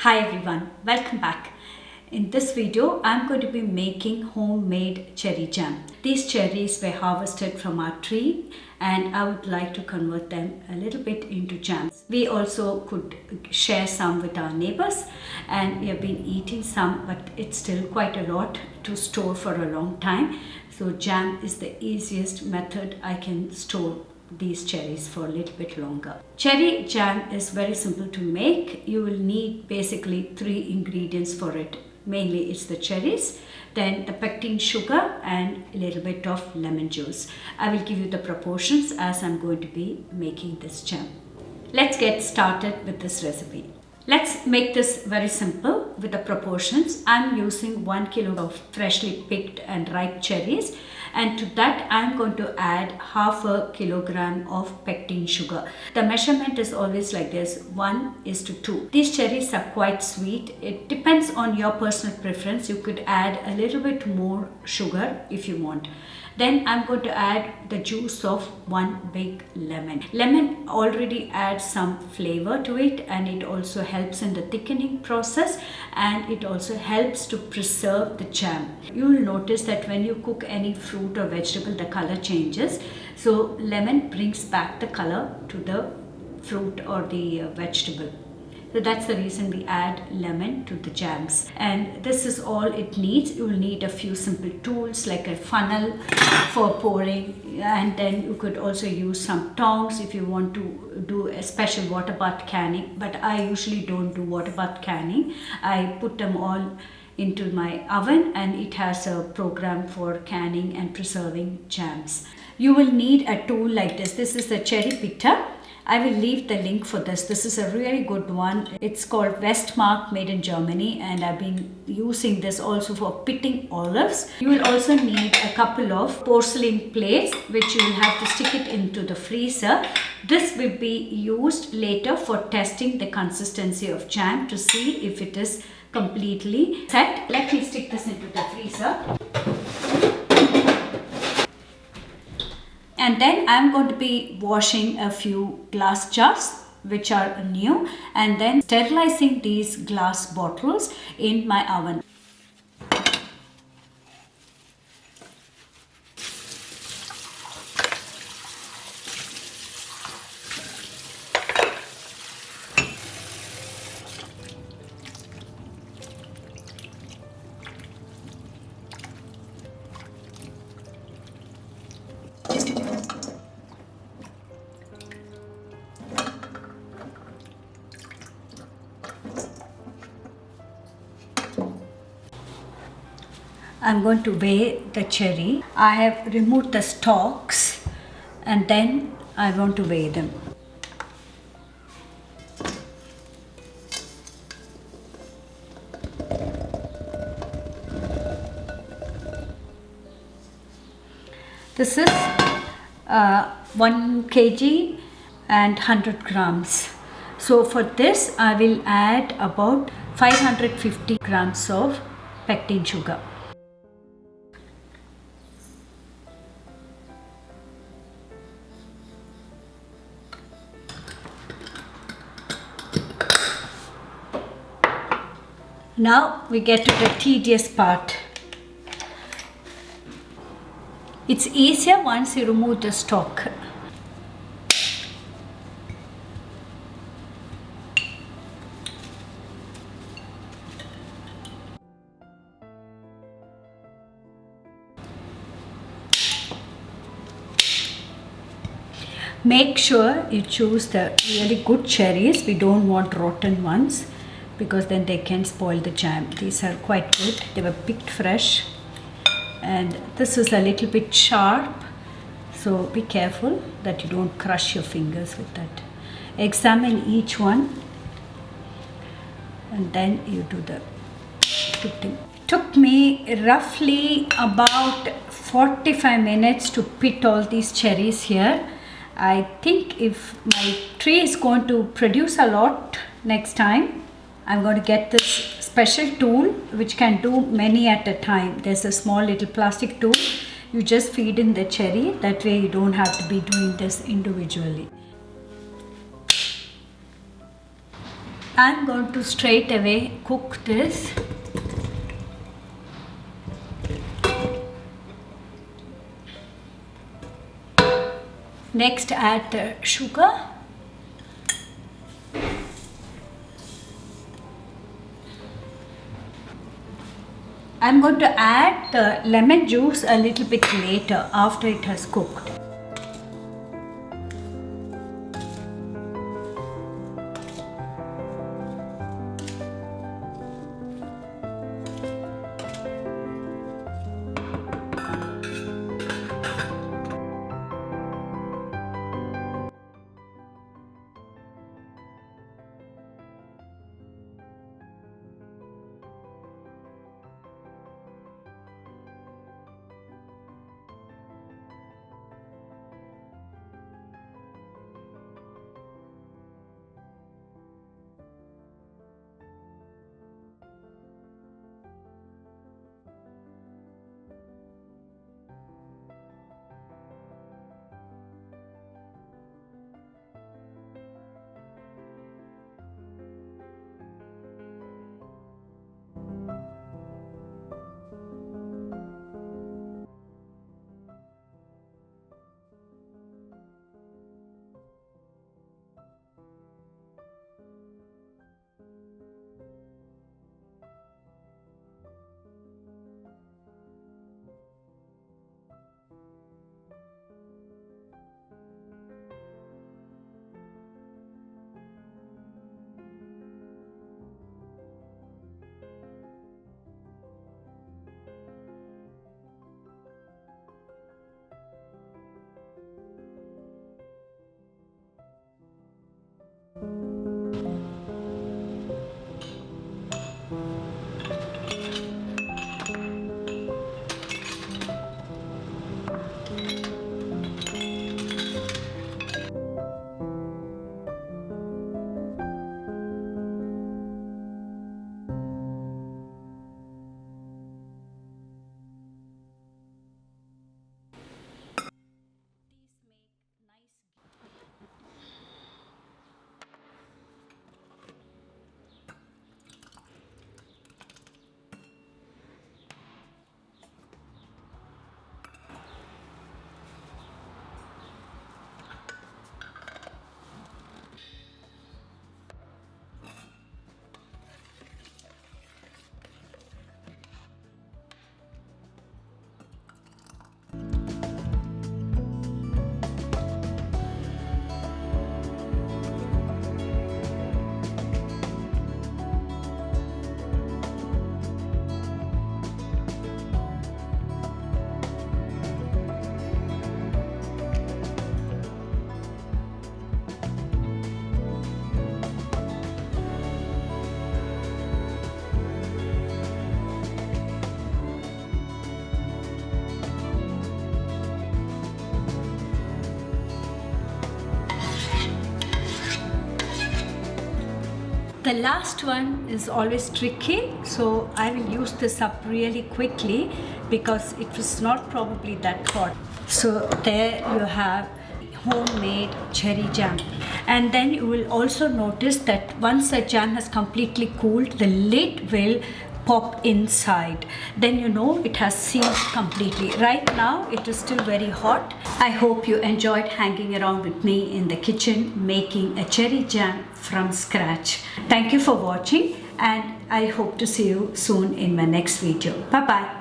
Hi everyone, welcome back. In this video, I'm going to be making homemade cherry jam. These cherries were harvested from our tree and I would like to convert them a little bit into jams. We also could share some with our neighbors and we have been eating some, but it's still quite a lot to store for a long time. So jam is the easiest method I can store these cherries for a little bit longer. Cherry jam is very simple to make. You will need basically 3 ingredients for it. Mainly it's the cherries, then the pectin sugar and a little bit of lemon juice. I will give you the proportions as I'm going to be making this jam. Let's get started with this recipe. Let's make this very simple with the proportions. I'm using 1 kilo of freshly picked and ripe cherries, and to that I'm going to add half a kilogram of pectin sugar. The measurement is always like this, 1:2. These cherries are quite sweet. It depends on your personal preference. You could add a little bit more sugar if you want. Then I'm going to add the juice of 1 big lemon. Lemon already adds some flavor to it and it also helps in the thickening process and it also helps to preserve the jam. You will notice that when you cook any fruit or vegetable, the color changes. So lemon brings back the color to the fruit or the vegetable. So that's the reason we add lemon to the jams. And this is all it needs. You will need a few simple tools like a funnel for pouring, and then you could also use some tongs if you want to do a special water bath canning. But I usually don't do water bath canning. I put them all into my oven and it has a program for canning and preserving jams. You will need a tool like this. This is the cherry picker. I will leave the link for this. This is a really good one. It's called Westmark, made in Germany, and I've been using this also for pitting olives. You will also need a couple of porcelain plates which you will have to stick it into the freezer. This will be used later for testing the consistency of jam to see if it is completely set. Let me stick this into the freezer. And then I'm going to be washing a few glass jars which are new and then sterilizing these glass bottles in my oven. I'm going to weigh the cherry. I have removed the stalks and then I want to weigh them. This is 1 kg and 100 grams. So for this I will add about 550 grams of pectin sugar. Now we get to the tedious part. It's easier once you remove the stalk. Make sure you choose the really good cherries. We don't want rotten ones, because then they can spoil the jam. These are quite good. They were picked fresh. And this is a little bit sharp. So be careful that you don't crush your fingers with that. Examine each one. And then you do the pitting. Took me roughly about 45 minutes to pit all these cherries here. I think if my tree is going to produce a lot next time, I'm going to get this special tool which can do many at a time. There's a small little plastic tool. You just feed in the cherry. That way you don't have to be doing this individually. I'm going to straight away cook this. Next, add the sugar. I'm going to add the lemon juice a little bit later after it has cooked. The last one is always tricky, so I will use this up really quickly because it was not probably that hot. So there you have homemade cherry jam. And then you will also notice that once the jam has completely cooled, the lid will pop inside. Then you know it has sealed completely. Right now it is still very hot. I hope you enjoyed hanging around with me in the kitchen making a cherry jam from scratch. Thank you for watching, and I hope to see you soon in my next video. Bye bye.